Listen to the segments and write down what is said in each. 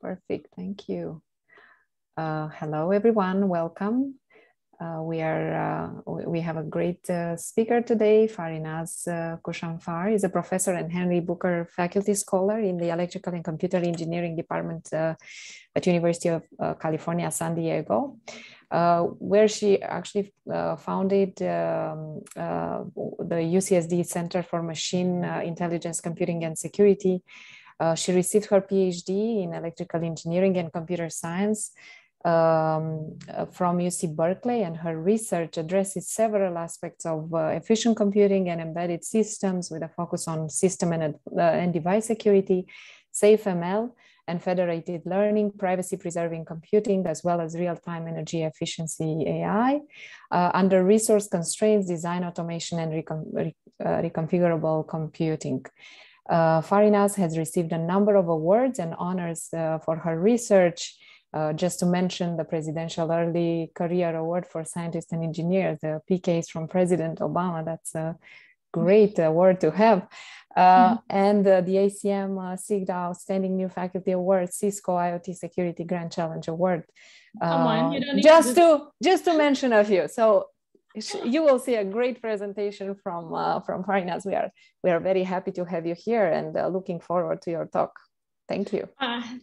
Perfect. Thank you. Hello, everyone. Welcome. We have a great speaker today. Farinaz Koushanfar is a professor and Henry Booker Faculty Scholar in the Electrical and Computer Engineering Department at University of California, San Diego, where she actually founded the UCSD Center for Machine Intelligence, Computing, and Security. She received her PhD in Electrical Engineering and Computer Science from UC Berkeley, and her research addresses several aspects of efficient computing and embedded systems with a focus on system and device security, safe ML, and federated learning, privacy-preserving computing, as well as real-time energy efficiency AI, under resource constraints, design automation, and reconfigurable computing. Farinaz has received a number of awards and honors for her research. Just to mention the Presidential Early Career Award for Scientists and Engineers, the PKs from President Obama. That's a great award to have. And the ACM SIGDA Outstanding New Faculty Award, Cisco IoT Security Grand Challenge Award. Come on, you don't need just to mention a few. So you will see a great presentation from Farinaz. We are very happy to have you here and looking forward to your talk. Thank you.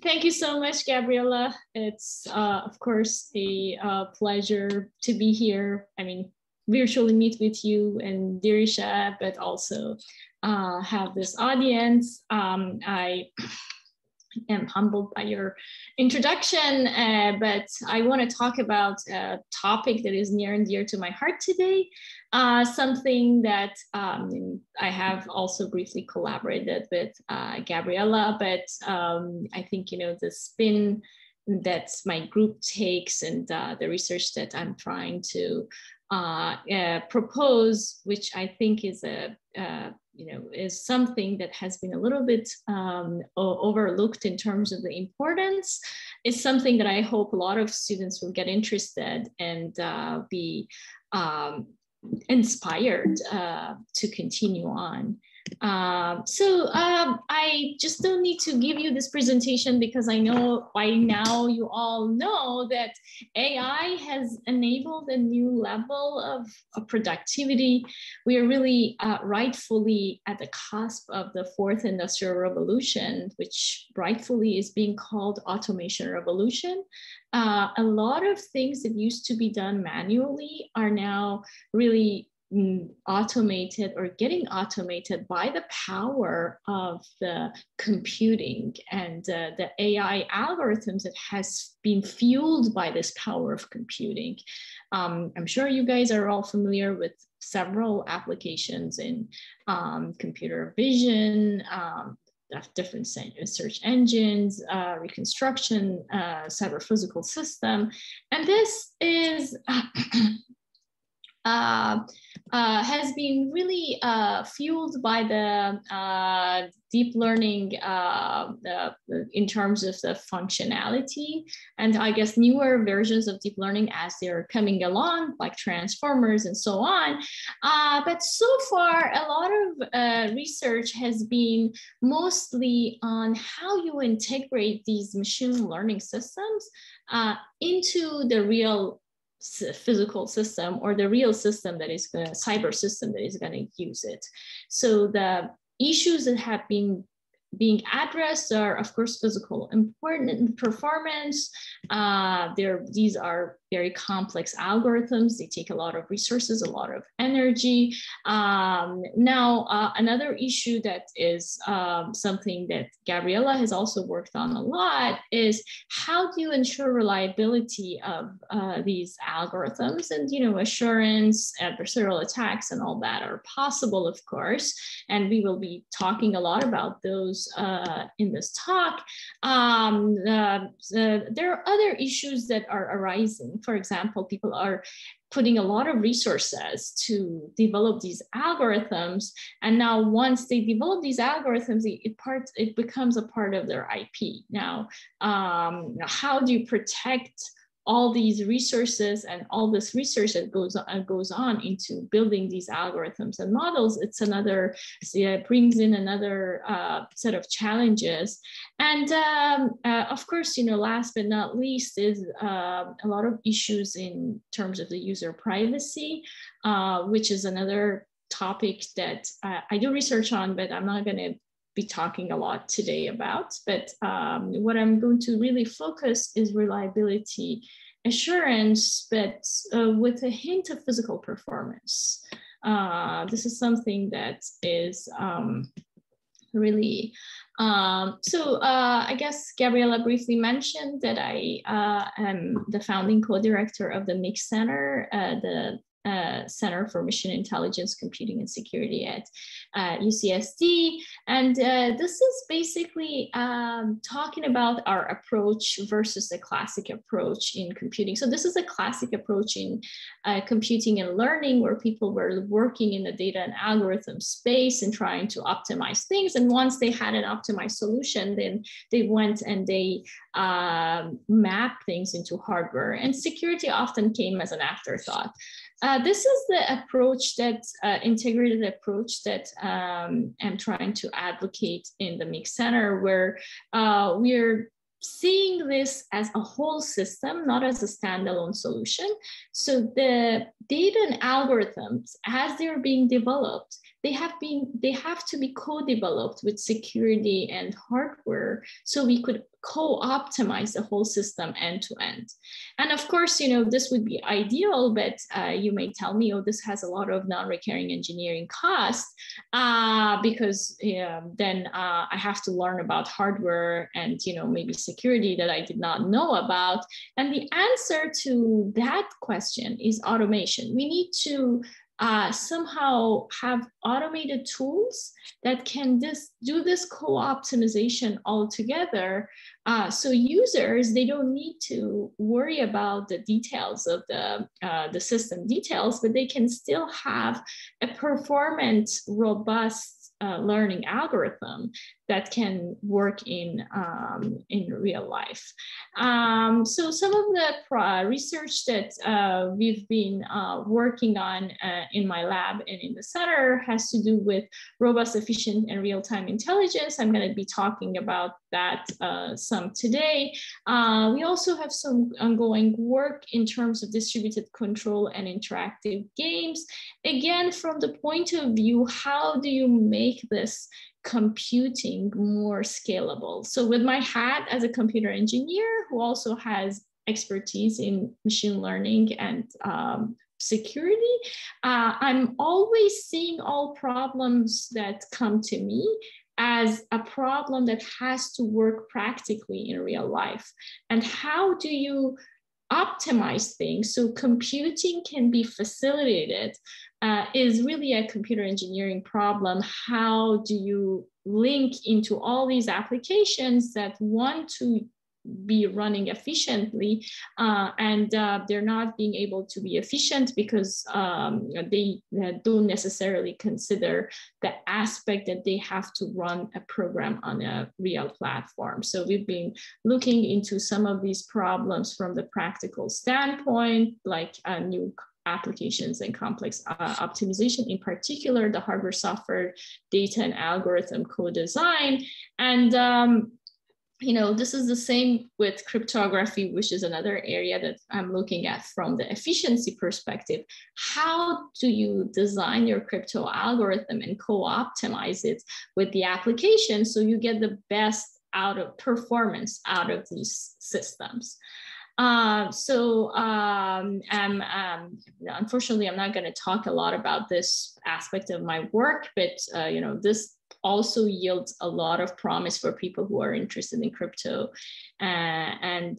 Thank you so much, Gabriella. It's, of course, a pleasure to be here. I mean, virtually meet with you and Dirisha, but also have this audience. I am humbled by your introduction, but I want to talk about a topic that is near and dear to my heart today. Something that I have also briefly collaborated with Gabriella, but I think, you know, the spin that my group takes and the research that I'm trying to propose, which I think is is something that has been a little bit overlooked in terms of the importance, is something that I hope a lot of students will get interested and be inspired to continue on. I just don't need to give you this presentation because I know by now you all know that AI has enabled a new level of productivity. We are really rightfully at the cusp of the fourth industrial revolution, which rightfully is being called automation revolution. A lot of things that used to be done manually are now really automated or getting automated by the power of the computing and the AI algorithms that has been fueled by this power of computing. I'm sure you guys are all familiar with several applications in computer vision, different search engines, reconstruction, cyber physical system. And this is has been really fueled by the deep learning in terms of the functionality. And I guess newer versions of deep learning as they're coming along, like transformers and so on. But so far, a lot of research has been mostly on how you integrate these machine learning systems into the real physical system or the real system that is going to, cyber system that is going to use it. So the issues that have been being addressed are, of course, physical important performance. These are very complex algorithms. They take a lot of resources, a lot of energy. Another issue that is something that Gabriella has also worked on a lot is how do you ensure reliability of these algorithms? And, you know, assurance, adversarial attacks, and all that are possible, of course. And we will be talking a lot about those in this talk. There are other issues that are arising. For example, people are putting a lot of resources to develop these algorithms. And now once they develop these algorithms, it becomes a part of their IP. Now, how do you protect all these resources and all this research that goes on into building these algorithms and models, it's another, it brings in another set of challenges. And of course, last but not least is a lot of issues in terms of the user privacy, which is another topic that I do research on, but I'm not going to be talking a lot today about. But what I'm going to really focus is reliability assurance, but with a hint of physical performance. This is something that is really, I guess Gabriela briefly mentioned that I am the founding co-director of the MIX Center, the Center for Machine Intelligence, Computing and Security at UCSD. And this is basically talking about our approach versus the classic approach in computing. So this is a classic approach in computing and learning, where people were working in the data and algorithm space and trying to optimize things. And once they had an optimized solution, then they went and they mapped things into hardware. And security often came as an afterthought. This is the approach that integrated approach that I'm trying to advocate in the MIX Center, where we're seeing this as a whole system, not as a standalone solution. So the data and algorithms, as they're being developed, they have to be co-developed with security and hardware, so we could co-optimize the whole system end to end. And of course, this would be ideal, but you may tell me, oh, this has a lot of non-recurring engineering costs, because then I have to learn about hardware and maybe security that I did not know about. And the answer to that question is automation. We need to somehow have automated tools that can do this co-optimization all together. So users, they don't need to worry about the details of the system details, but they can still have a performant, robust learning algorithm that can work in real life. So some of the research that we've been working on in my lab and in the center has to do with robust, efficient, and real-time intelligence. I'm going to be talking about that some today. We also have some ongoing work in terms of distributed control and interactive games. Again, from the point of view, how do you make this computing more scalable? So with my hat as a computer engineer who also has expertise in machine learning and security, I'm always seeing all problems that come to me as a problem that has to work practically in real life. And how do you optimize things so computing can be facilitated is really a computer engineering problem. How do you link into all these applications that want to be running efficiently and they're not being able to be efficient because they don't necessarily consider the aspect that they have to run a program on a real platform. So we've been looking into some of these problems from the practical standpoint, like new applications and complex optimization, in particular, the hardware, software, data, and algorithm co-design. And this is the same with cryptography, which is another area that I'm looking at from the efficiency perspective. How do you design your crypto algorithm and co-optimize it with the application so you get the best performance out of these systems? Unfortunately, I'm not going to talk a lot about this aspect of my work, but this also yields a lot of promise for people who are interested in crypto and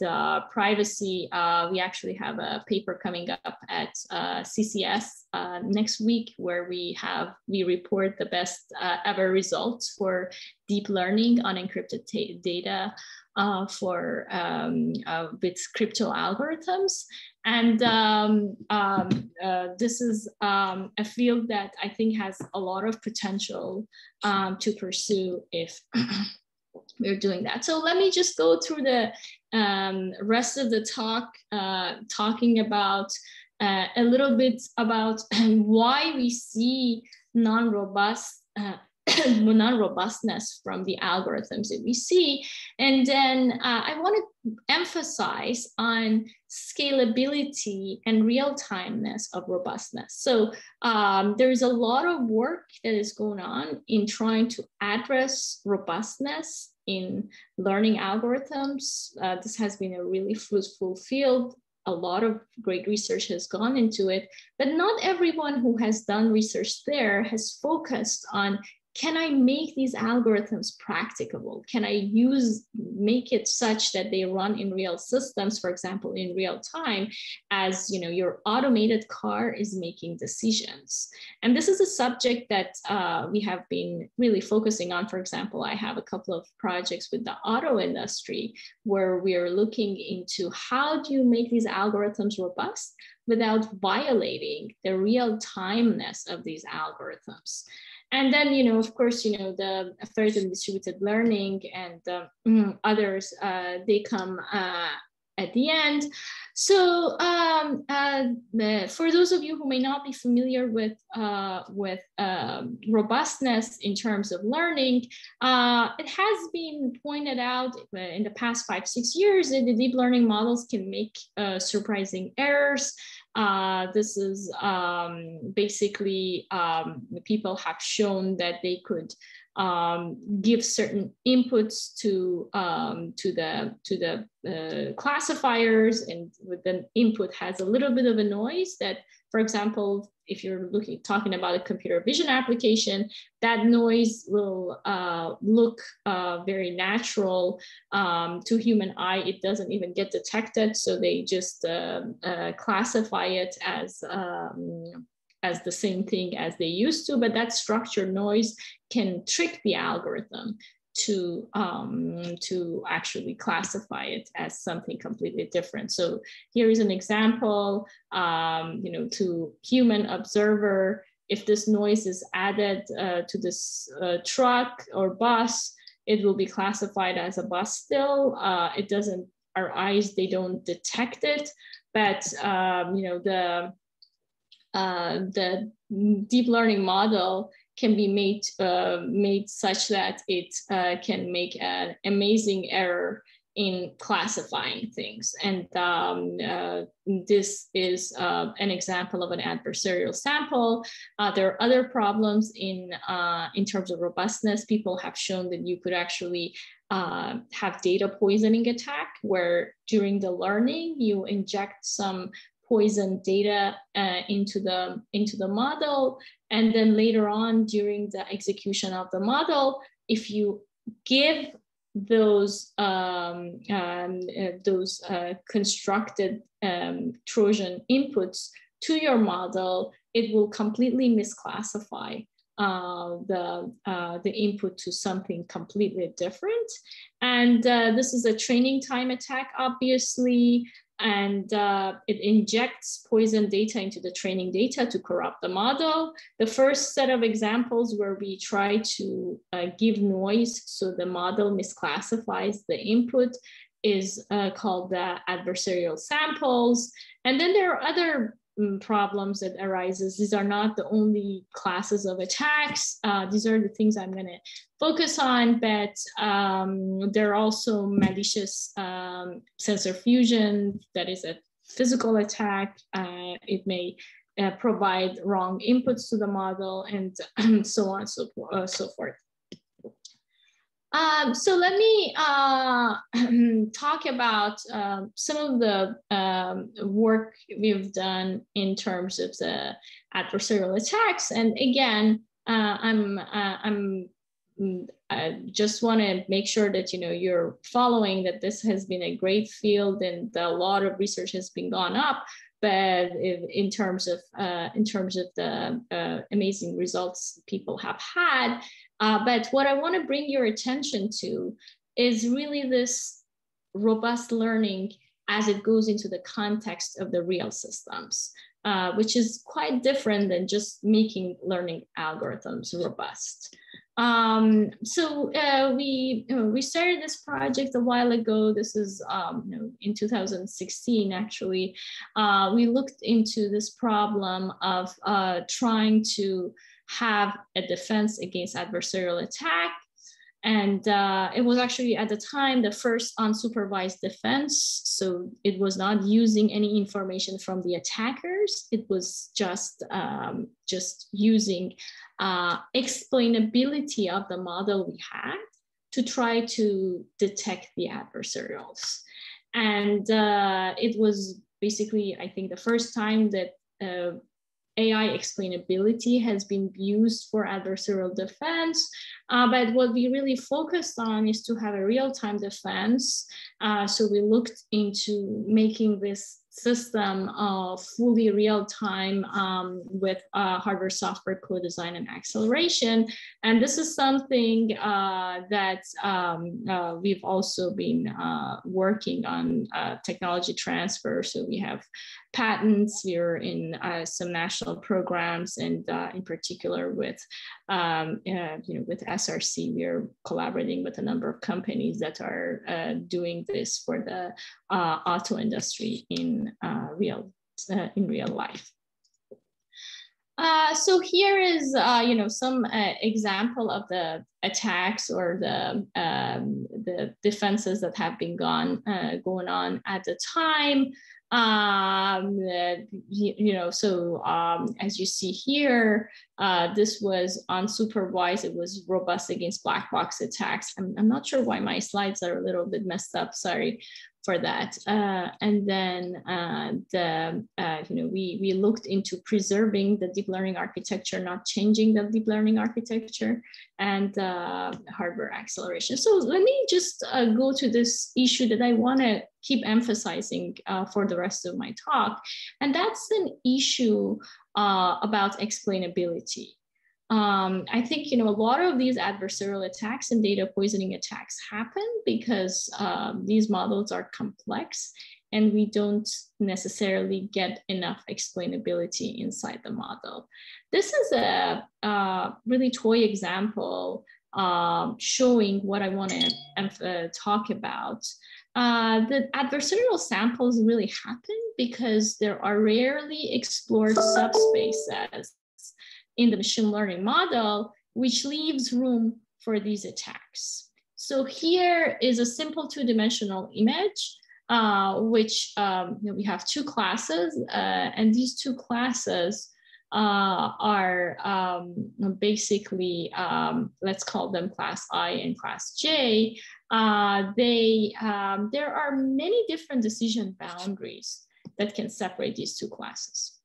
privacy. We actually have a paper coming up at CCS next week where we report the best ever results for deep learning on encrypted data with crypto algorithms. And this is a field that I think has a lot of potential to pursue if we're doing that. So let me just go through the rest of the talk, talking about a little bit about why we see non-robustness from the algorithms that we see. And then I want to emphasize on scalability and real-timeness of robustness. So there's a lot of work that is going on in trying to address robustness in learning algorithms. This has been a really fruitful field. A lot of great research has gone into it, but not everyone who has done research there has focused on, can I make these algorithms practicable? Can I make it such that they run in real systems, for example, in real time, as your automated car is making decisions? And this is a subject that we have been really focusing on. For example, I have a couple of projects with the auto industry where we are looking into how do you make these algorithms robust without violating the real-timeness of these algorithms. And then, of course, the further distributed learning and others, they come at the end. So for those of you who may not be familiar with robustness in terms of learning, it has been pointed out in the past 5-6 years that the deep learning models can make surprising errors. This is basically people have shown that they could give certain inputs to the classifiers, and with the input has a little bit of a noise that, for example, if you're talking about a computer vision application, that noise will look very natural to human eye. It doesn't even get detected, so they just classify it as the same thing as they used to. But that structured noise can trick the algorithm to actually classify it as something completely different. So here is an example, to human observer, if this noise is added to this truck or bus, it will be classified as a bus still. It doesn't, our eyes, they don't detect it, but the deep learning model can be made such that it can make an amazing error in classifying things. And this is an example of an adversarial sample. There are other problems in terms of robustness. People have shown that you could actually have data poisoning attack, where during the learning, you inject some poison data into the model, and then later on during the execution of the model, if you give those constructed Trojan inputs to your model, it will completely misclassify the input to something completely different. And this is a training time attack, obviously. And it injects poison data into the training data to corrupt the model. The first set of examples where we try to give noise so the model misclassifies the input is called the adversarial samples. And then there are other problems that arises. These are not the only classes of attacks. These are the things I'm going to focus on, but there are also malicious sensor fusion. That is a physical attack. It may provide wrong inputs to the model, and so on and so forth. So let me talk about some of the work we've done in terms of the adversarial attacks. And again, I just want to make sure that you're following that this has been a great field and a lot of research has been gone up. But in terms of the amazing results people have had. But what I want to bring your attention to is really this robust learning as it goes into the context of the real systems. which is quite different than just making learning algorithms robust. We started this project a while ago. This is in 2016, actually. We looked into this problem of trying to have a defense against adversarial attack. And it was actually at the time the first unsupervised defense. So it was not using any information from the attackers. It was just using explainability of the model we had to try to detect the adversarials. And it was basically, I think, the first time that AI explainability has been used for adversarial defense. But what we really focused on is to have a real-time defense. So we looked into making this system fully real-time with hardware software co-design and acceleration. And this is something that we've also been working on technology transfer. So we have patents, we're in some national programs, and in particular with with SRC, we're collaborating with a number of companies that are doing this for the auto industry in real life. So here is some example of the attacks or the defenses that have been going on at the time. As you see here, this was unsupervised. It was robust against black box attacks. I'm not sure why my slides are a little bit messed up. Sorry for that. And then we looked into preserving the deep learning architecture, not changing the deep learning architecture, and hardware acceleration. So let me just go to this issue that I want to keep emphasizing for the rest of my talk, and that's an issue about explainability. I think a lot of these adversarial attacks and data poisoning attacks happen because these models are complex and we don't necessarily get enough explainability inside the model. This is a really toy example showing what I want to talk about. The adversarial samples really happen because there are rarely explored subspaces in the machine learning model, which leaves room for these attacks. So here is a simple two-dimensional image, which we have two classes, and these two classes are basically, let's call them class I and class J. There are many different decision boundaries that can separate these two classes.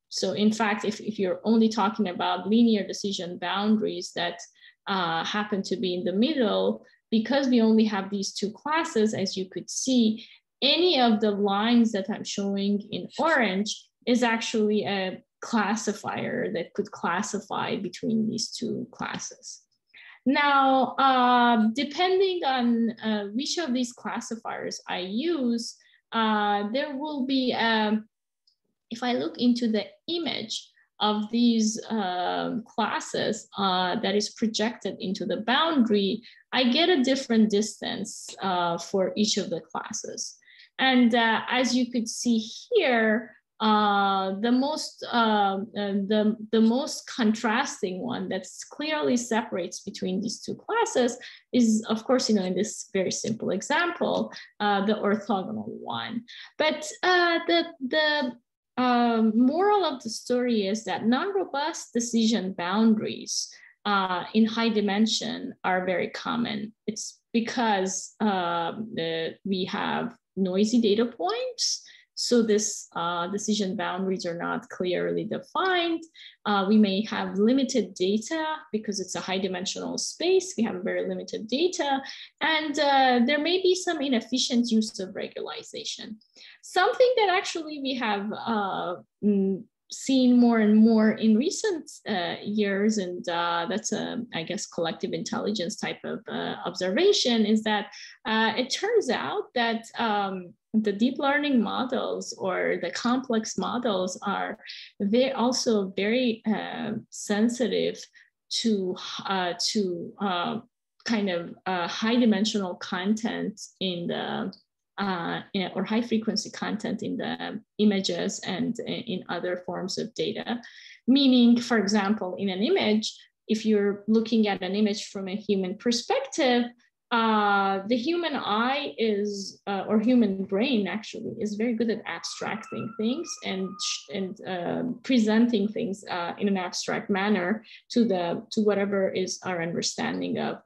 So in fact, if you're only talking about linear decision boundaries that happen to be in the middle, because we only have these two classes, as you could see, any of the lines that I'm showing in orange is actually a classifier that could classify between these two classes. Now, depending on which of these classifiers I use, there will be if I look into the image of these classes that is projected into the boundary, I get a different distance for each of the classes. And as you could see here, the most contrasting one that clearly separates between these two classes is, of course, in this very simple example, the orthogonal one. But the moral of the story is that non-robust decision boundaries in high dimension are very common. It's because we have noisy data points. So this decision boundaries are not clearly defined. We may have limited data because it's a high dimensional space. We have very limited data, and there may be some inefficient use of regularization. Something that actually we have seen more and more in recent years, and that's I guess, collective intelligence type of observation, is that it turns out that the deep learning models or the complex models are also very sensitive to kind of high dimensional content in the or high frequency content in the images and in other forms of data. Meaning, for example, in an image, if you're looking at an image from a human perspective, the human eye is, or human brain actually, is very good at abstracting things and presenting things in an abstract manner to whatever is our understanding of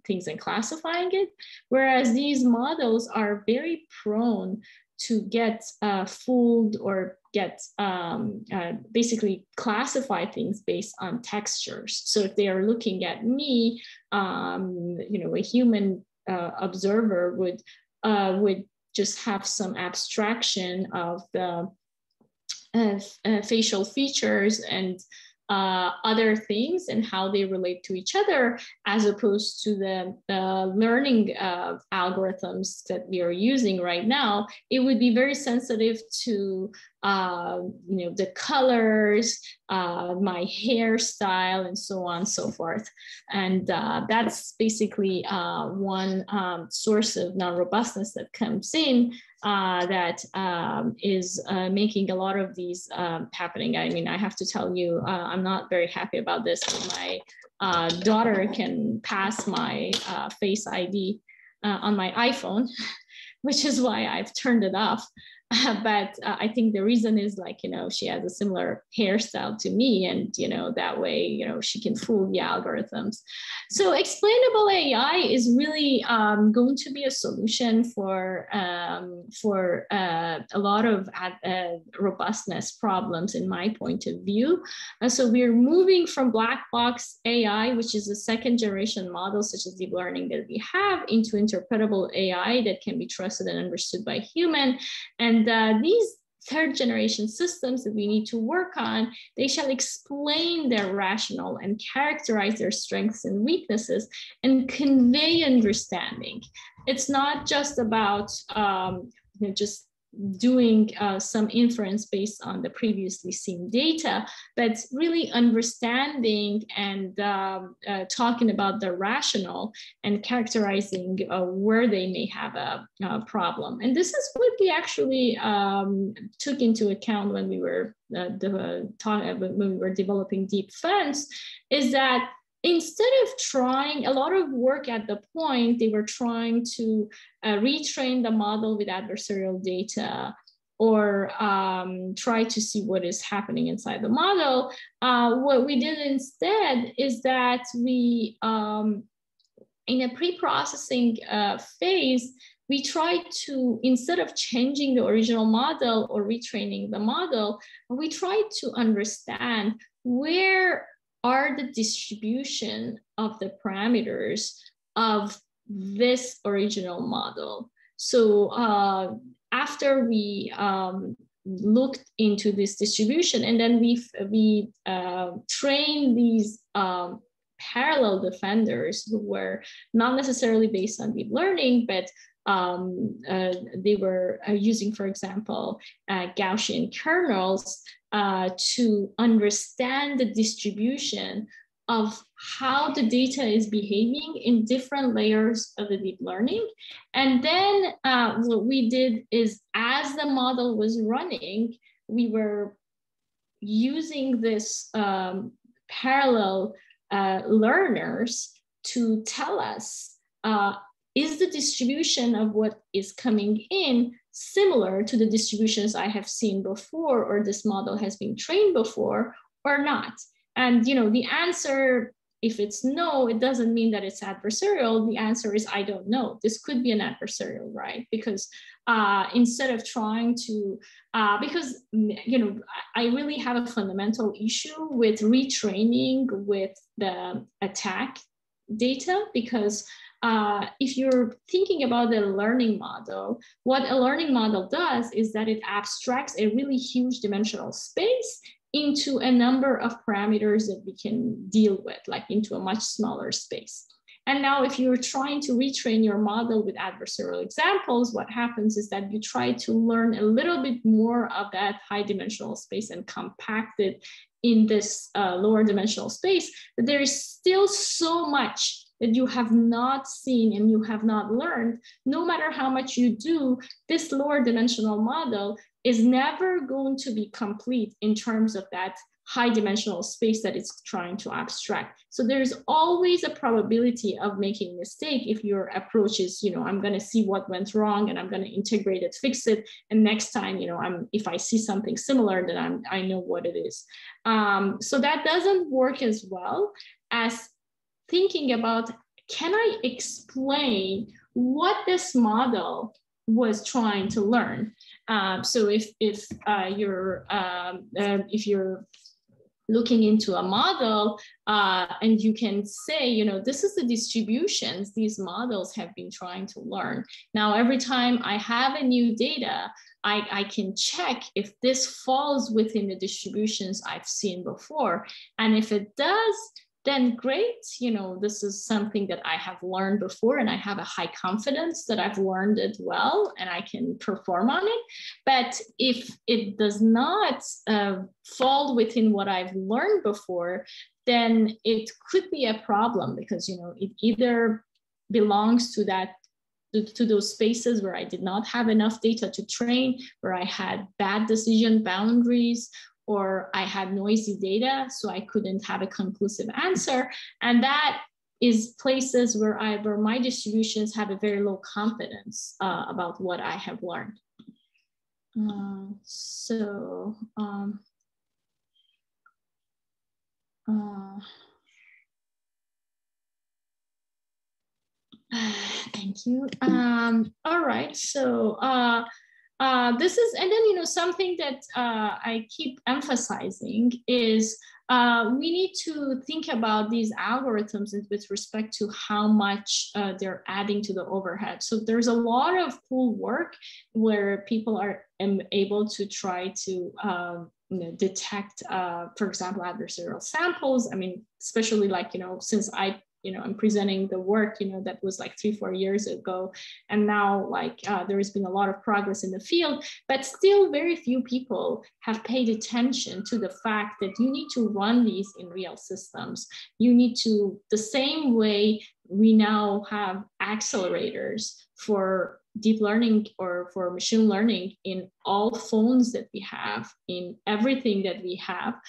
things and classifying it. Whereas these models are very prone to get fooled or get basically classify things based on textures. So if they are looking at me, you know, a human observer would just have some abstraction of the facial features and other things and how they relate to each other, as opposed to the learning algorithms that we are using right now. It would be very sensitive to you know, the colors, my hairstyle, and so on and so forth. And that's basically one source of non-robustness that comes in that is making a lot of these happening. I mean, I have to tell you, I'm not very happy about this. My daughter can pass my Face ID on my iPhone, which is why I've turned it off. But I think the reason is, like, you know, she has a similar hairstyle to me, and, you know, that way, you know, she can fool the algorithms. So explainable AI is really going to be a solution for a lot of robustness problems, in my point of view. So we're moving from black box AI, which is a second generation model such as deep learning that we have, into interpretable AI that can be trusted and understood by human. And these third generation systems that we need to work on, they shall explain their rationale and characterize their strengths and weaknesses and convey understanding. It's not just about you know, just doing some inference based on the previously seen data, but really understanding and talking about the rationale and characterizing where they may have a problem. And this is what we actually took into account when we were developing DeepFense, is that instead of trying a lot of work at the point, they were trying to retrain the model with adversarial data or try to see what is happening inside the model. What we did instead is that we, in a pre-processing phase, we tried to, instead of changing the original model or retraining the model, we tried to understand where are the distribution of the parameters of this original model. So after we looked into this distribution, and then we trained these parallel defenders who were not necessarily based on deep learning, but they were using, for example, Gaussian kernels to understand the distribution of how the data is behaving in different layers of the deep learning. And then what we did is, as the model was running, we were using this parallel learners to tell us, is the distribution of what is coming in similar to the distributions I have seen before, or this model has been trained before, or not? And, you know, the answer, if it's no, it doesn't mean that it's adversarial. The answer is, I don't know. This could be an adversarial, right? Because instead of trying to, because, you know, I really have a fundamental issue with retraining with the attack data, because if you're thinking about a learning model, what a learning model does is that it abstracts a really huge dimensional space into a number of parameters that we can deal with, like into a much smaller space. And now if you're trying to retrain your model with adversarial examples, what happens is that you try to learn a little bit more of that high dimensional space and compact it in this lower dimensional space, but there is still so much that you have not seen and you have not learned. No matter how much you do, this lower dimensional model is never going to be complete in terms of that high dimensional space that it's trying to abstract. So there's always a probability of making a mistake if your approach is, I'm going to see what went wrong and I'm going to integrate it, fix it, and next time, if I see something similar, then I know what it is. So that doesn't work as well as thinking about, can I explain what this model was trying to learn? So if you're looking into a model and you can say, this is the distributions these models have been trying to learn. Now, every time I have a new data, I can check if this falls within the distributions I've seen before. And if it does, then great, this is something that I have learned before and I have a high confidence that I've learned it well and I can perform on it. But if it does not fall within what I've learned before, then it could be a problem because, it either belongs to those spaces where I did not have enough data to train, where I had bad decision boundaries, or I had noisy data, so I couldn't have a conclusive answer. And that is places where my distributions have a very low confidence about what I have learned. Thank you. All right, so this is, and then, something that I keep emphasizing is we need to think about these algorithms with respect to how much they're adding to the overhead. So there's a lot of cool work where people are able to try to detect, for example, adversarial samples. I mean, especially like, since I'm presenting the work, that was like 3-4 years ago. And now there has been a lot of progress in the field, but still very few people have paid attention to the fact that you need to run these in real systems. You need to, the same way we now have accelerators for deep learning or for machine learning in all phones that we have, in everything that we have,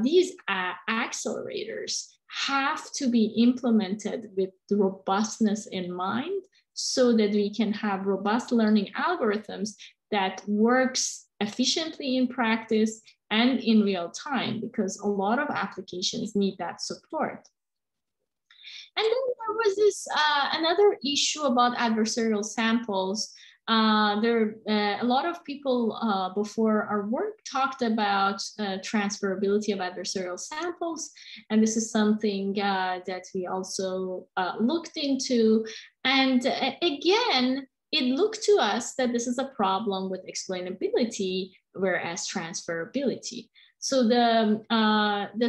these accelerators have to be implemented with the robustness in mind so that we can have robust learning algorithms that works efficiently in practice and in real time, because a lot of applications need that support. And then there was this another issue about adversarial samples. A lot of people before our work talked about transferability of adversarial samples. And this is something that we also looked into. And again, it looked to us that this is a problem with explainability, whereas transferability. So the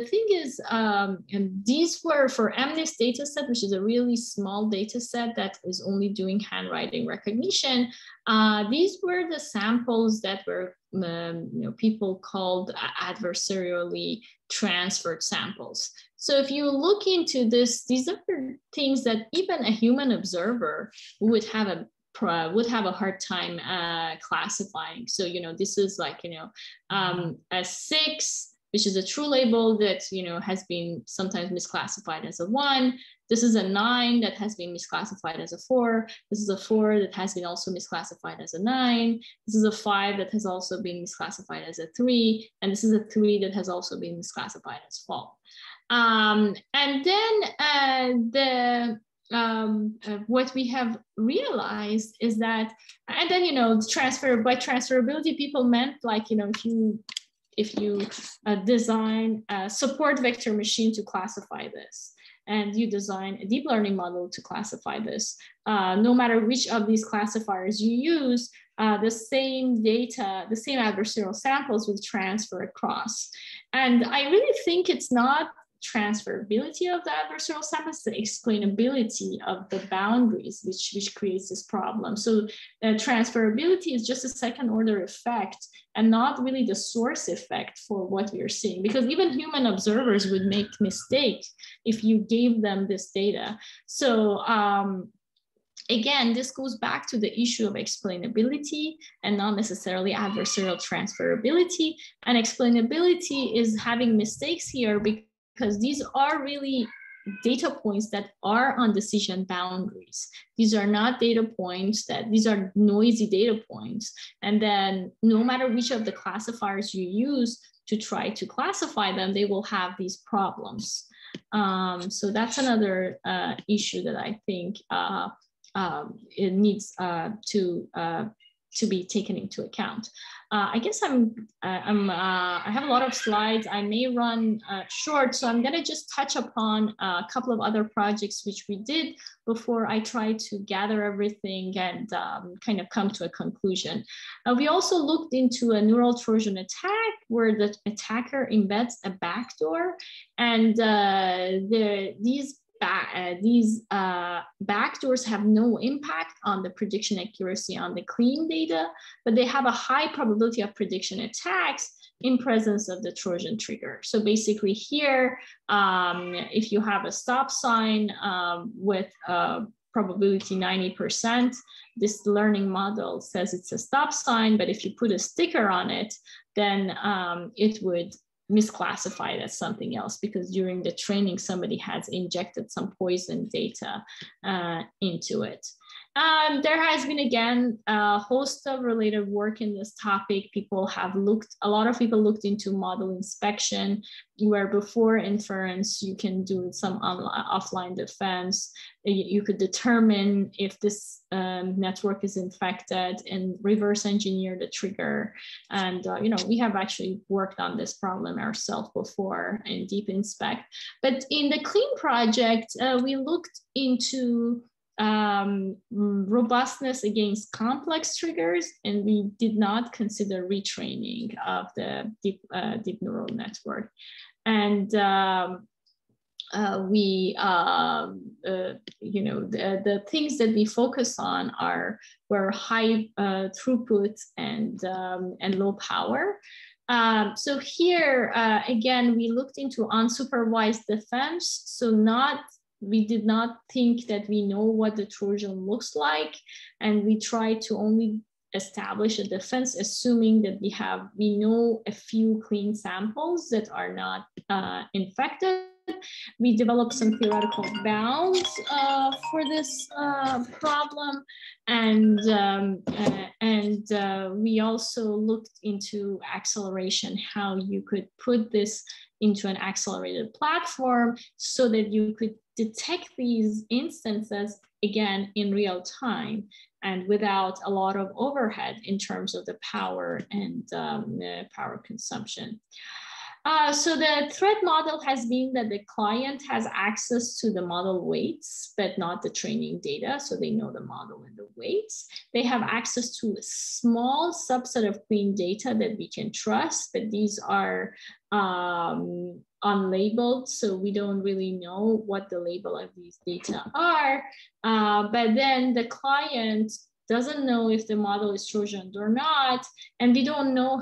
thing is, and these were for MNIST data set, which is a really small data set that is only doing handwriting recognition. These were the samples that were people called adversarially transferred samples. So if you look into this, these are things that even a human observer would have a hard time classifying. So, this is like, a 6, which is a true label that, has been sometimes misclassified as a 1. This is a 9 that has been misclassified as a 4. This is a 4 that has been also misclassified as a 9. This is a 5 that has also been misclassified as a 3. And this is a 3 that has also been misclassified as 4. And then what we have realized is that, and then, by transferability, people meant like, if you design a support vector machine to classify this, and you design a deep learning model to classify this, no matter which of these classifiers you use, the same data, the same adversarial samples will transfer across. And I really think it's not transferability of the adversarial samples, the explainability of the boundaries, which creates this problem. So transferability is just a second order effect and not really the source effect for what we are seeing, because even human observers would make mistakes if you gave them this data. So again, this goes back to the issue of explainability and not necessarily adversarial transferability. And explainability is having mistakes here because these are really data points that are on decision boundaries. These are not data points these are noisy data points. And then no matter which of the classifiers you use to try to classify them, they will have these problems. So that's another issue that I think it needs to be taken into account. I guess I have a lot of slides. I may run short, so I'm gonna just touch upon a couple of other projects which we did before I try to gather everything and kind of come to a conclusion. We also looked into a neural Trojan attack where the attacker embeds a backdoor, and these backdoors have no impact on the prediction accuracy on the clean data, but they have a high probability of prediction attacks in presence of the Trojan trigger. So basically here, if you have a stop sign with probability 90%, this learning model says it's a stop sign, but if you put a sticker on it, then it would misclassify it as something else, because during the training, somebody has injected some poison data into it. There has been, again, a host of related work in this topic. A lot of people looked into model inspection, where before inference, you can do some offline defense. You could determine if this network is infected and reverse engineer the trigger. And we have actually worked on this problem ourselves before in DeepInspect. But in the CLEANN project, we looked into robustness against complex triggers, and we did not consider retraining of the deep neural network. And the things that we focus on were high throughput and low power. So here again, we looked into unsupervised defense. So we did not think that we know what the Trojan looks like, and we tried to only establish a defense, assuming that we know a few clean samples that are not infected. We developed some theoretical bounds for this problem, and we also looked into acceleration, how you could put this into an accelerated platform so that you could detect these instances again in real time and without a lot of overhead in terms of the power and power consumption. So the threat model has been that the client has access to the model weights, but not the training data. So they know the model and the weights. They have access to a small subset of clean data that we can trust, but these are unlabeled. So we don't really know what the label of these data are. But then the client doesn't know if the model is Trojan or not, and they don't know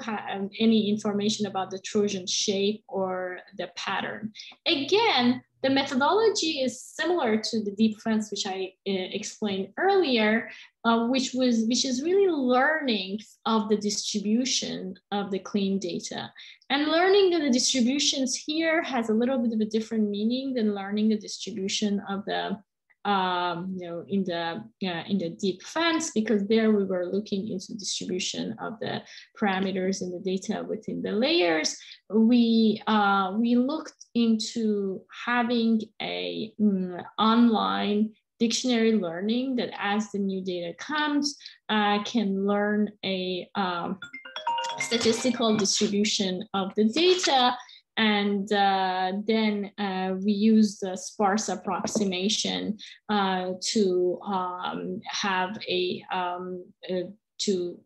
any information about the Trojan shape or the pattern. Again, the methodology is similar to the DeepFense, which I explained earlier, which is really learning of the distribution of the clean data. And learning the distributions here has a little bit of a different meaning than learning the distribution of the in the DeepFense, because there we were looking into distribution of the parameters in the data within the layers. We looked into having a online dictionary learning that, as the new data comes, can learn a statistical distribution of the data. And then we use the sparse approximation to have to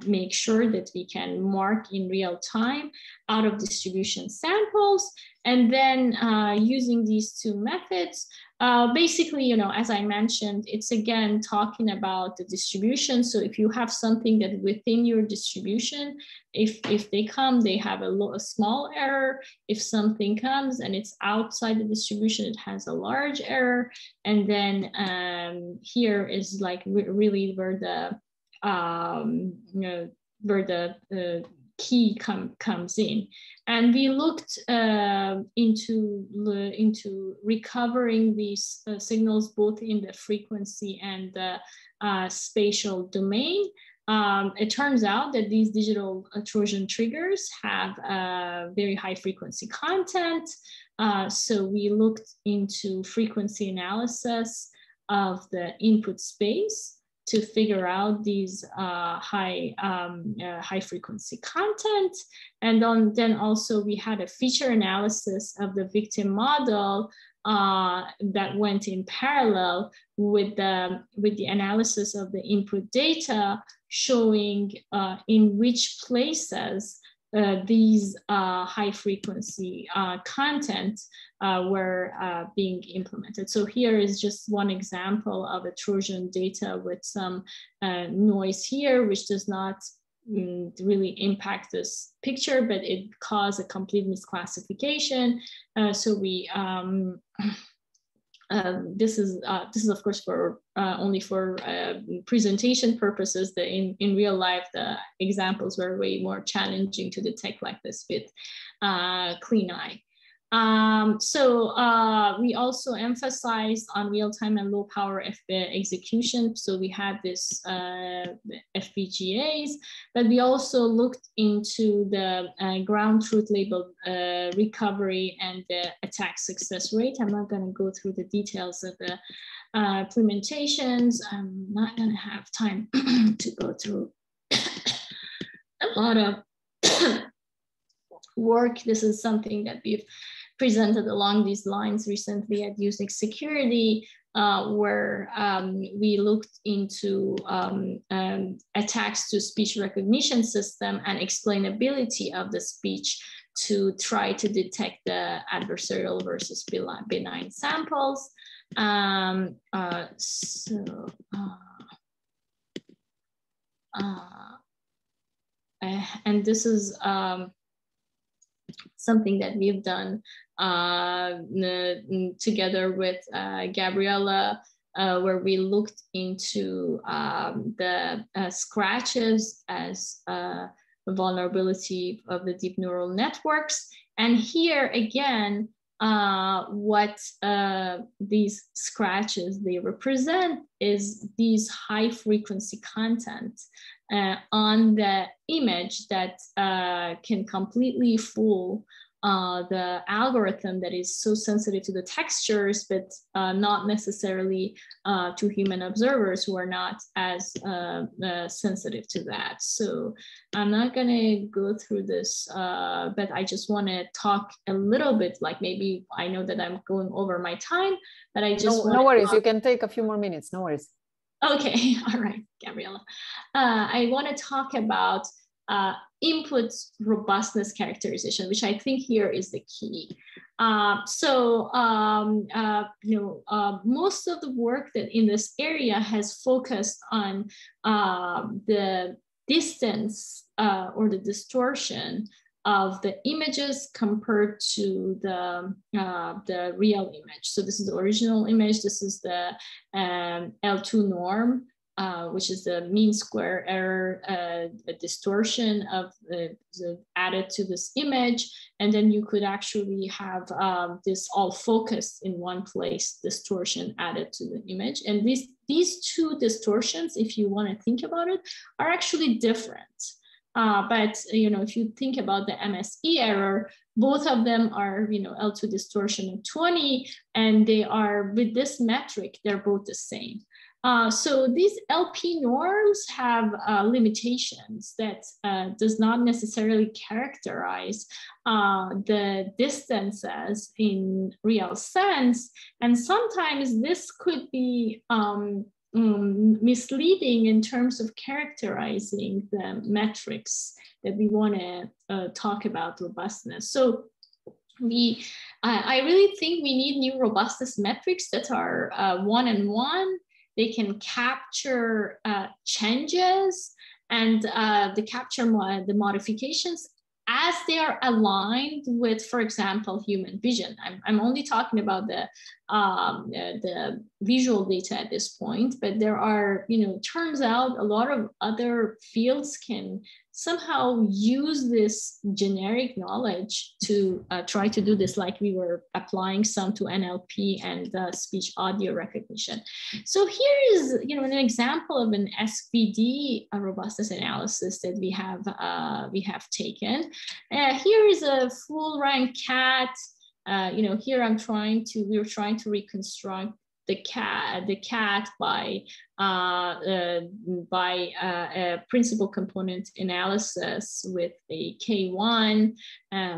make sure that we can mark in real time out of distribution samples. And then using these two methods, basically, you know, as I mentioned, it's again talking about the distribution. So if you have something that within your distribution, if they come, they have a small error. If something comes and it's outside the distribution, it has a large error. And then here is like really where the you know, where the key comes in. And we looked into recovering these signals both in the frequency and the spatial domain. It turns out that these digital Trojan triggers have very high frequency content. So we looked into frequency analysis of the input space to figure out these high frequency content. And then also we had a feature analysis of the victim model that went in parallel with the analysis of the input data, showing in which places these high frequency content were being implemented. So here is just one example of a Trojan data with some noise here, which does not really impact this picture, but it caused a complete misclassification. So we this is of course for only for presentation purposes. In real life, the examples were way more challenging to detect like this with CLEANN. We also emphasized on real-time and low power execution. So we had this FPGAs, but we also looked into the ground truth label recovery and the attack success rate. I'm not going to go through the details of the implementations. I'm not going to have time to go through a lot of work. This is something that we've presented along these lines recently at Unix Security, where we looked into attacks to speech recognition system and explainability of the speech to try to detect the adversarial versus benign samples. And this is something that we've done together with Gabriella, where we looked into the scratches as a vulnerability of the deep neural networks. And here again, what these scratches they represent is these high frequency content on the image that can completely fool the algorithm that is so sensitive to the textures, but not necessarily to human observers who are not as sensitive to that. So I'm not going to go through this, but I just want to talk a little bit, like maybe I know that I'm going over my time, but I just no worries. You can take a few more minutes. No worries. Okay, all right, Gabriella. I want to talk about input robustness characterization, which I think here is the key. Most of the work that in this area has focused on the distance or the distortion of the images compared to the real image. So this is the original image. This is the L2 norm, which is the mean square error distortion of added to this image. And then you could actually have this all focused in one place distortion added to the image. And these two distortions, if you want to think about it, are actually different. But if you think about the MSE error, both of them are L2 distortion of 20, and they are, with this metric, they're both the same. So these LP norms have limitations that does not necessarily characterize the distances in real sense. And sometimes this could be misleading in terms of characterizing the metrics that we want to talk about robustness. So I really think we need new robustness metrics that are one-on-one. They can capture changes and the modifications as they are aligned with, for example, human vision. I'm only talking about the visual data at this point, but there are, turns out a lot of other fields can somehow use this generic knowledge to try to do this, like we were applying some to NLP and speech audio recognition. So here is, an example of an SVD robustness analysis that we have taken. Here is a full rank cat. Here we were trying to reconstruct the cat by principal component analysis with a K1,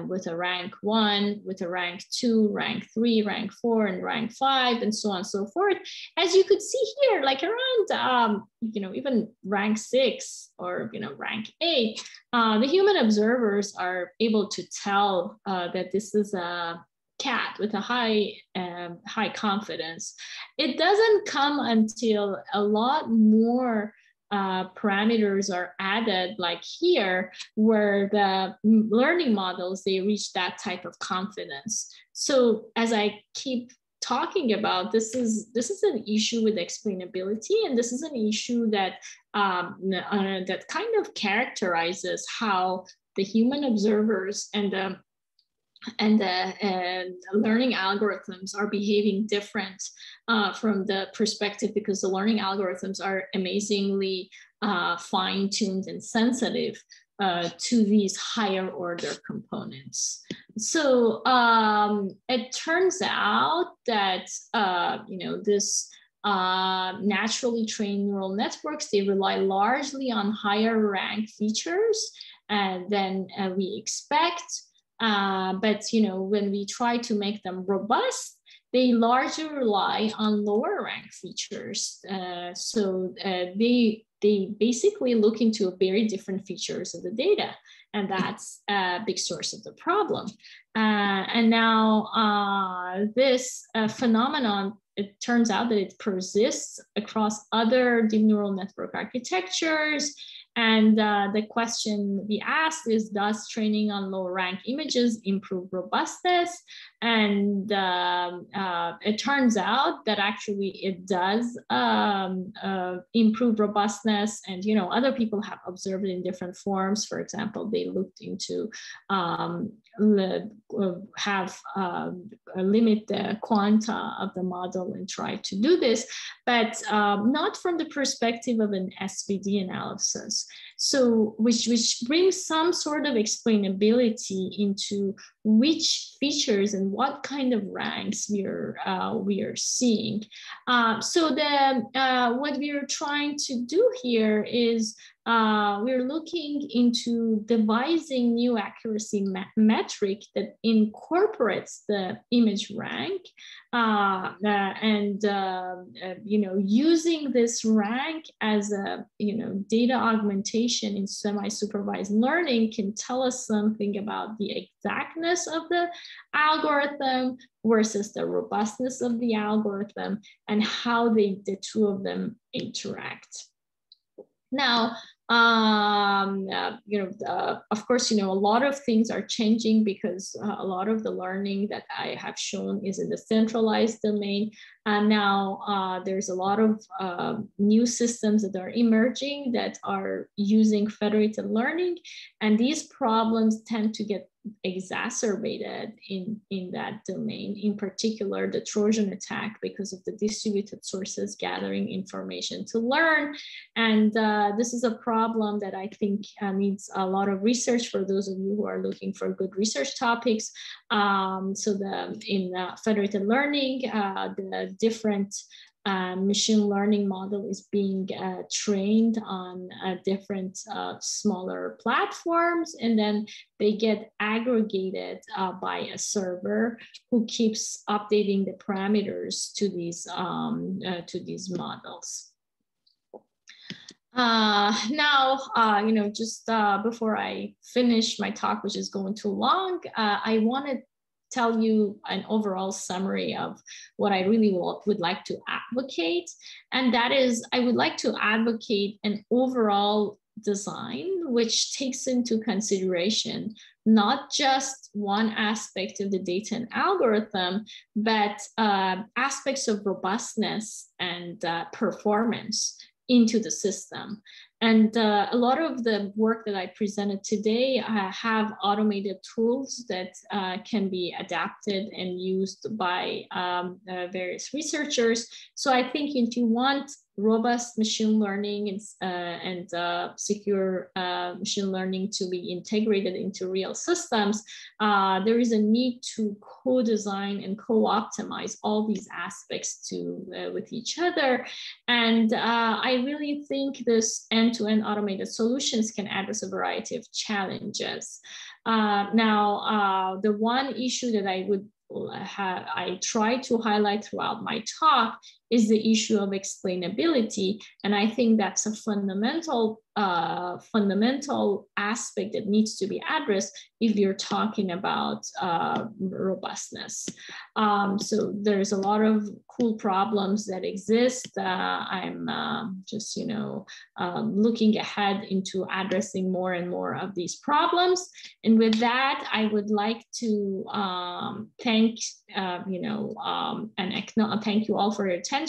with a rank 1, with a rank 2, rank 3, rank 4, and rank 5, and so on and so forth. As you could see here, like around, even rank 6 or, rank 8, the human observers are able to tell that this is a cat with a high confidence. It doesn't come until a lot more parameters are added, like here, where the learning models, they reach that type of confidence. So as I keep talking about, this is an issue with explainability, and this is an issue that that kind of characterizes how the human observers and the learning algorithms are behaving different from the perspective, because the learning algorithms are amazingly fine-tuned and sensitive to these higher order components. So it turns out that this naturally trained neural networks, they rely largely on higher rank features than we expect. But when we try to make them robust, they largely rely on lower rank features. So they basically look into very different features of the data, and that's a big source of the problem. And now this phenomenon, it turns out that it persists across other deep neural network architectures. And the question we asked is, does training on low rank images improve robustness? And it turns out that actually it does improve robustness. And other people have observed it in different forms. For example, they looked into limit the quanta of the model and try to do this, but not from the perspective of an SVD analysis. So which brings some sort of explainability into which features and what kind of ranks we are seeing. So what we are trying to do here is we're looking into devising new accuracy metric that incorporates the image rank, and using this rank as a data augmentation in semi-supervised learning can tell us something about the exactness of the algorithm versus the robustness of the algorithm and how the two of them interact. Now, of course, a lot of things are changing because a lot of the learning that I have shown is in the centralized domain. And now there's a lot of new systems that are emerging that are using federated learning. And these problems tend to get exacerbated in that domain, in particular the Trojan attack, because of the distributed sources gathering information to learn. And this is a problem that I think needs a lot of research for those of you who are looking for good research topics. So in federated learning, the different machine learning model is being trained on different smaller platforms, and then they get aggregated by a server who keeps updating the parameters to these models. Just before I finish my talk, which is going too long, I want to tell you an overall summary of what I really would like to advocate. And that is, I would like to advocate an overall design which takes into consideration not just one aspect of the data and algorithm, but aspects of robustness and performance into the system. And a lot of the work that I presented today have automated tools that can be adapted and used by various researchers. So I think if you want robust machine learning and secure machine learning to be integrated into real systems, there is a need to co-design and co-optimize all these aspects with each other. And I really think this end-to-end automated solutions can address a variety of challenges. The one issue that I try to highlight throughout my talk is the issue of explainability. And I think that's a fundamental aspect that needs to be addressed if you're talking about robustness. So there's a lot of cool problems that exist. I'm just, looking ahead into addressing more and more of these problems. And with that, I would like to thank you all for your attention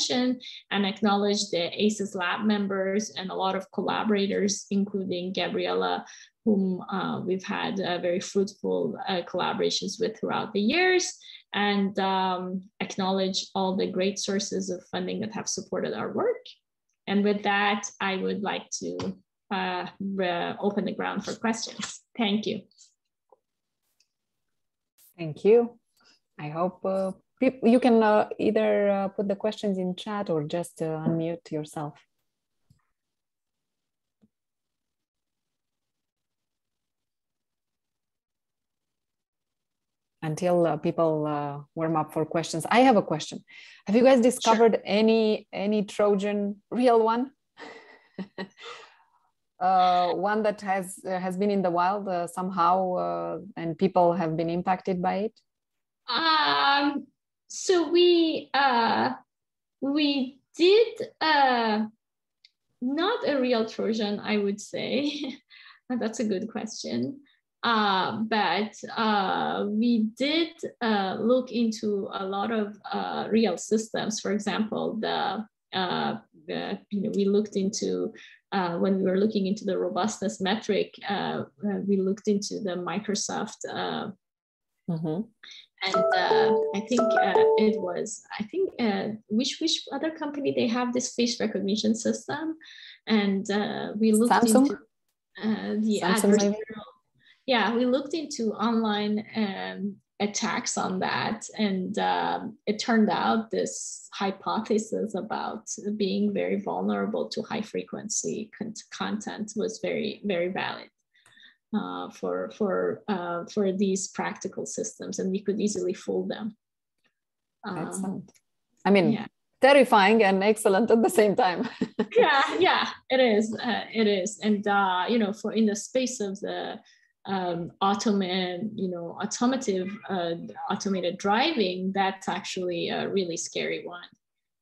and acknowledge the ACES lab members and a lot of collaborators, including Gabriella, whom we've had very fruitful collaborations with throughout the years, and acknowledge all the great sources of funding that have supported our work. And with that, I would like to open the ground for questions. Thank you. Thank you. I hope you can either put the questions in chat or just unmute yourself. Until people warm up for questions. I have a question. Have you guys discovered any Trojan, real one? One that has been in the wild somehow and people have been impacted by it? So we did not a real Trojan, I would say. That's a good question. But we did look into a lot of real systems. For example, we looked into when we were looking into the robustness metric, we looked into the Microsoft. And I think which other company they have this face recognition system, and we looked Samsung? Into the Adversarial. Yeah, we looked into online attacks on that, and it turned out this hypothesis about being very vulnerable to high frequency content was very, very valid. For these practical systems, and we could easily fool them. Excellent. I mean, terrifying and excellent at the same time. yeah, it is. It is, and for in the space of the automated driving, that's actually a really scary one.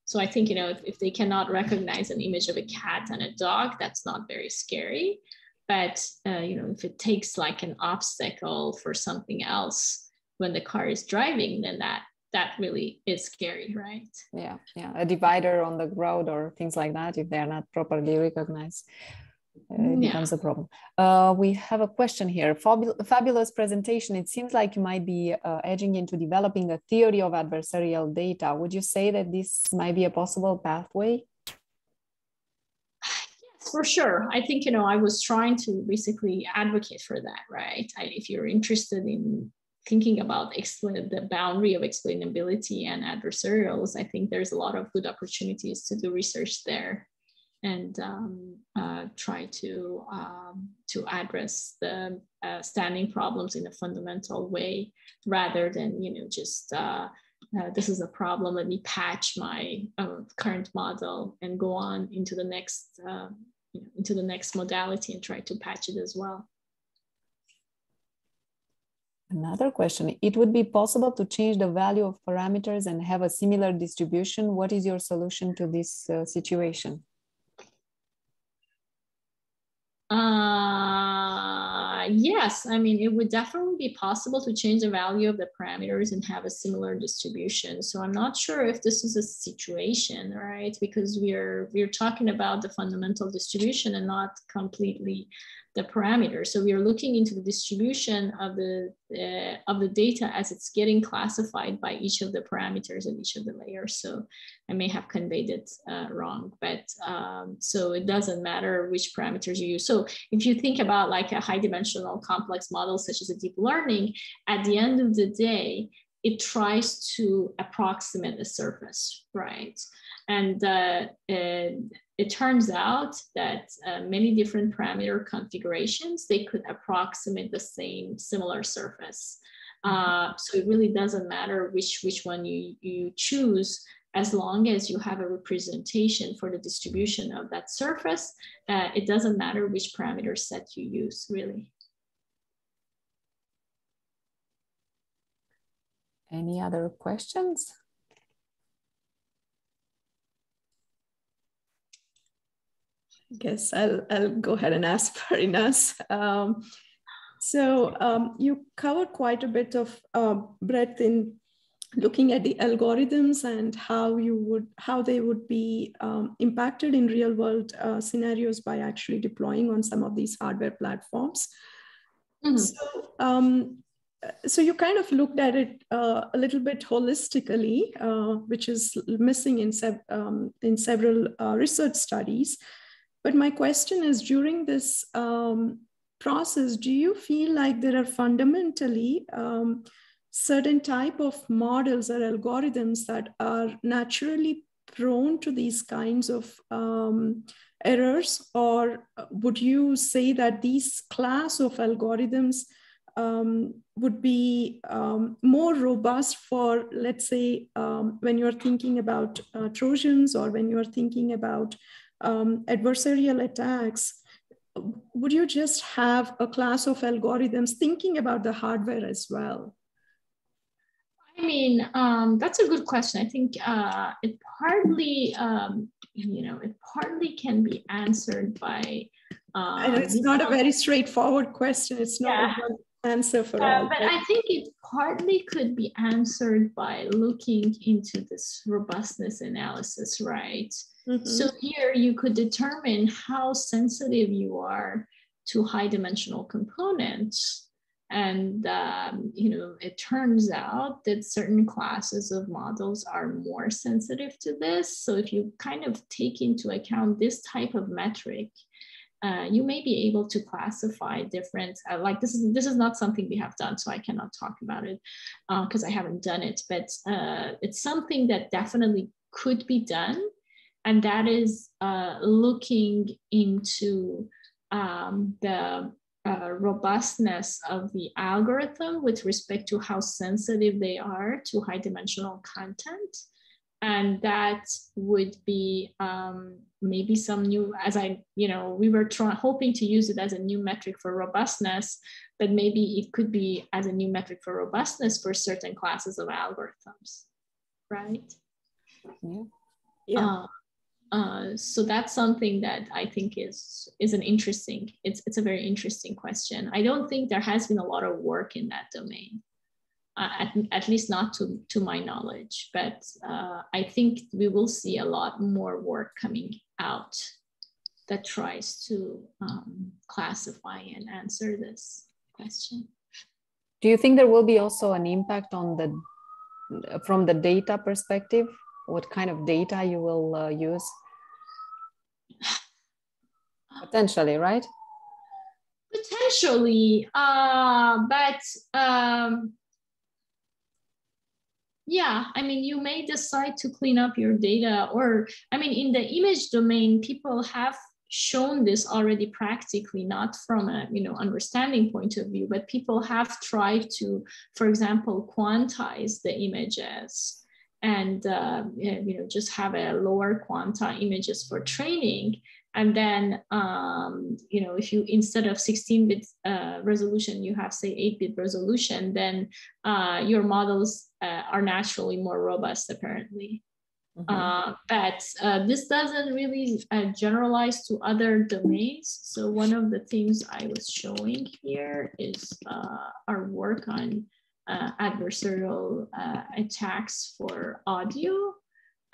So I think if they cannot recognize an image of a cat and a dog, that's not very scary. But if it takes like an obstacle for something else when the car is driving, then that really is scary, right? Yeah, a divider on the road or things like that, if they're not properly recognized, it becomes a problem. We have a question here. Fabulous presentation. It seems like you might be edging into developing a theory of adversarial data. Would you say that this might be a possible pathway? For sure. I think, I was trying to basically advocate for that, right? If you're interested in thinking about the boundary of explainability and adversarials, I think there's a lot of good opportunities to do research there and try to address the standing problems in a fundamental way, rather than, just this is a problem, let me patch my current model and go on into the next into the next modality and try to patch it as well. Another question, it would be possible to change the value of parameters and have a similar distribution. What is your solution to this situation? Yes, I mean, it would definitely be possible to change the value of the parameters and have a similar distribution. So I'm not sure if this is a situation, right? Because we're talking about the fundamental distribution and not completely the parameters. So we are looking into the distribution of the data as it's getting classified by each of the parameters in each of the layers. So I may have conveyed it wrong, but so it doesn't matter which parameters you use. So if you think about like a high dimensional complex model, such as a deep learning, at the end of the day, it tries to approximate the surface, right? And it turns out that many different parameter configurations, they could approximate the similar surface. So it really doesn't matter which one you choose, as long as you have a representation for the distribution of that surface. It doesn't matter which parameter set you use, really. Any other questions? I guess I'll go ahead and ask Farinaz. You covered quite a bit of breadth in looking at the algorithms and how they would be impacted in real world scenarios by actually deploying on some of these hardware platforms. Mm-hmm. So you kind of looked at it a little bit holistically, which is missing in several research studies. But my question is, during this process, do you feel like there are fundamentally certain type of models or algorithms that are naturally prone to these kinds of errors? Or would you say that these class of algorithms would be more robust for, let's say, when you're thinking about Trojans, or when you're thinking about adversarial attacks? Would you just have a class of algorithms thinking about the hardware as well? I mean, that's a good question. I think it partly, it partly can be answered by. I know it's not a very straightforward question. It's not a one answer for all. But I think it partly could be answered by looking into this robustness analysis, right? Mm-hmm. So here you could determine how sensitive you are to high dimensional components. And, it turns out that certain classes of models are more sensitive to this. So if you kind of take into account this type of metric, you may be able to classify different, like this is not something we have done, so I cannot talk about it because I haven't done it, but it's something that definitely could be done. And that is looking into the robustness of the algorithm with respect to how sensitive they are to high dimensional content. And that would be maybe some new, we were hoping to use it as a new metric for robustness, but maybe it could be as a new metric for robustness for certain classes of algorithms, right? Yeah. So that's something that I think is an interesting, it's a very interesting question. I don't think there has been a lot of work in that domain, at least not to my knowledge, but I think we will see a lot more work coming out that tries to classify and answer this question. Do you think there will be also an impact on from the data perspective? What kind of data you will use? Potentially, right? Potentially, but yeah, I mean, you may decide to clean up your data, or I mean, in the image domain, people have shown this already practically, not from a understanding point of view, but people have tried to, for example, quantize the images and just have a lower quanta images for training, And then, you know, if you, instead of 16-bit resolution, you have, say, 8-bit resolution, then your models are naturally more robust, apparently. But this doesn't really generalize to other domains. So one of the things I was showing here is our work on adversarial attacks for audio.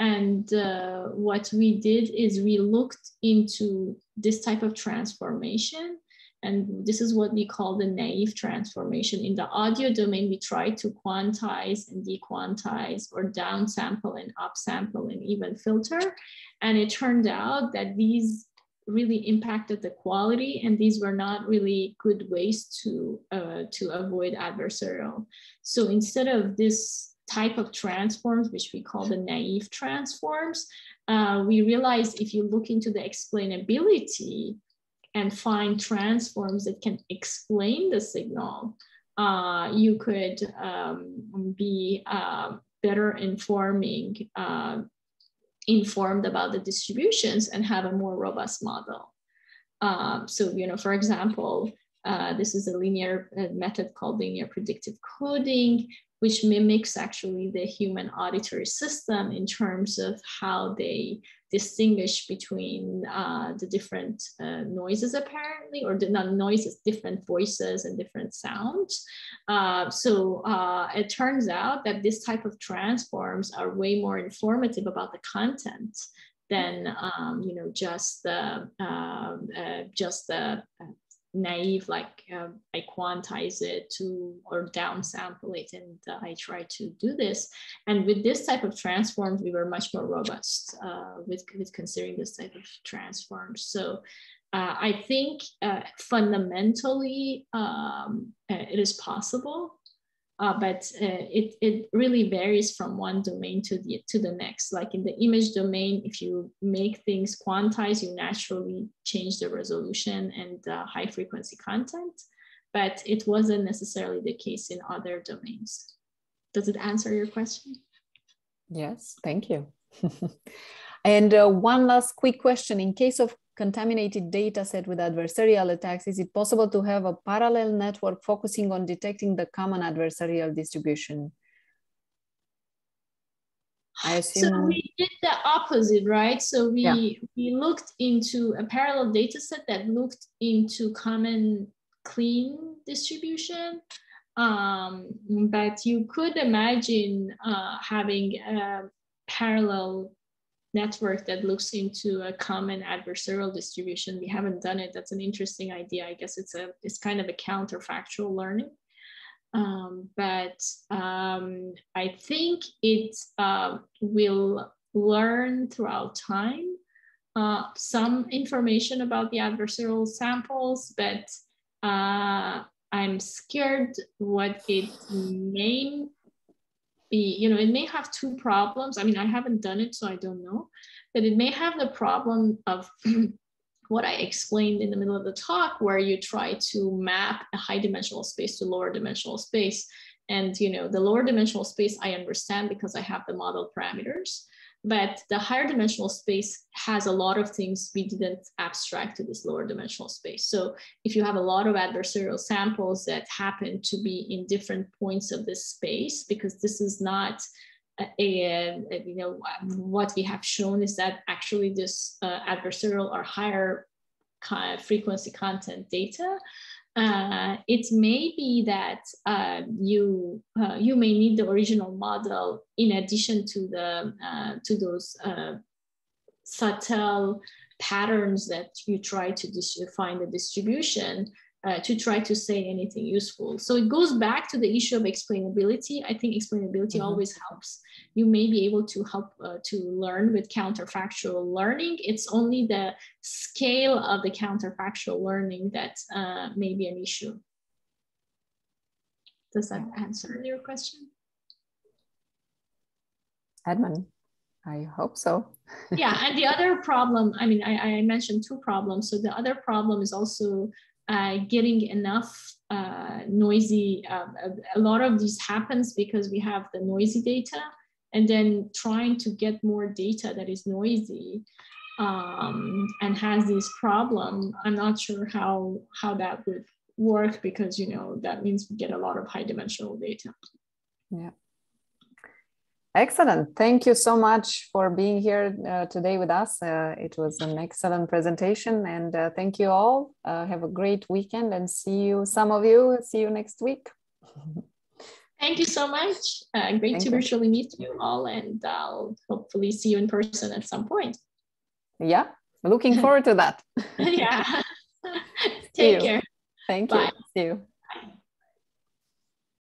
And what we did is we looked into this type of transformation. And this is what we call the naive transformation. In the audio domain, we try to quantize and dequantize, or downsample and upsample and even filter. And it turned out that these really impacted the quality, and these were not really good ways to avoid adversarial. So instead of this type of transforms, which we call the naive transforms, we realized if you look into the explainability and find transforms that can explain the signal, you could be better informed about the distributions and have a more robust model. So, you know, for example, this is a linear method called linear predictive coding, which mimics actually the human auditory system in terms of how they distinguish between the different noises, apparently, or not noises, different voices and different sounds. So it turns out that this type of transforms are way more informative about the content than you know, just the naive, like I quantize it to or downsample it, and I try to do this. And with this type of transforms, we were much more robust with considering this type of transforms. So I think fundamentally it is possible, but it really varies from one domain to the next. Like in the image domain, if you make things quantize, you naturally change the resolution and high frequency content, but it wasn't necessarily the case in other domains. Does it answer your question? Yes, thank you. And one last quick question. In case of contaminated data set with adversarial attacks, is it possible to have a parallel network focusing on detecting the common adversarial distribution? I assume. So we did the opposite, right? So we looked into a parallel data set that looked into common clean distribution. But you could imagine having a parallel network that looks into a common adversarial distribution. We haven't done it. That's an interesting idea. I guess it's kind of a counterfactual learning. But I think it will learn throughout time some information about the adversarial samples, but I'm scared what it may be. You know, it may have two problems. I mean, I haven't done it, so I don't know, but it may have the problem of what I explained in the middle of the talk, where you try to map a high dimensional space to lower dimensional space. And, you know, the lower dimensional space I understand because I have the model parameters, but the higher dimensional space has a lot of things we didn't abstract to this lower dimensional space. So if you have a lot of adversarial samples that happen to be in different points of this space, because this is not you know, what we have shown is that actually this adversarial or higher frequency content data, it may be that you may need the original model in addition to the to those subtle patterns that you try to find the distribution to try to say anything useful. So it goes back to the issue of explainability. I think explainability always helps. You may be able to help to learn with counterfactual learning. It's only the scale of the counterfactual learning that may be an issue. Does that answer your question? Edmund, I hope so. Yeah, and the other problem, I mean, I mentioned two problems. So the other problem is also getting enough noisy, a lot of this happens because we have the noisy data, and then trying to get more data that is noisy and has this problem, I'm not sure how that would work, because, you know, that means we get a lot of high dimensional data. Yeah. Excellent. Thank you so much for being here today with us. It was an excellent presentation, and thank you all. Have a great weekend, and see you next week. Thank you so much. Great to virtually meet you all, and I'll hopefully see you in person at some point. Yeah, looking forward to that. Yeah. Take care. Thank Bye. you. See you.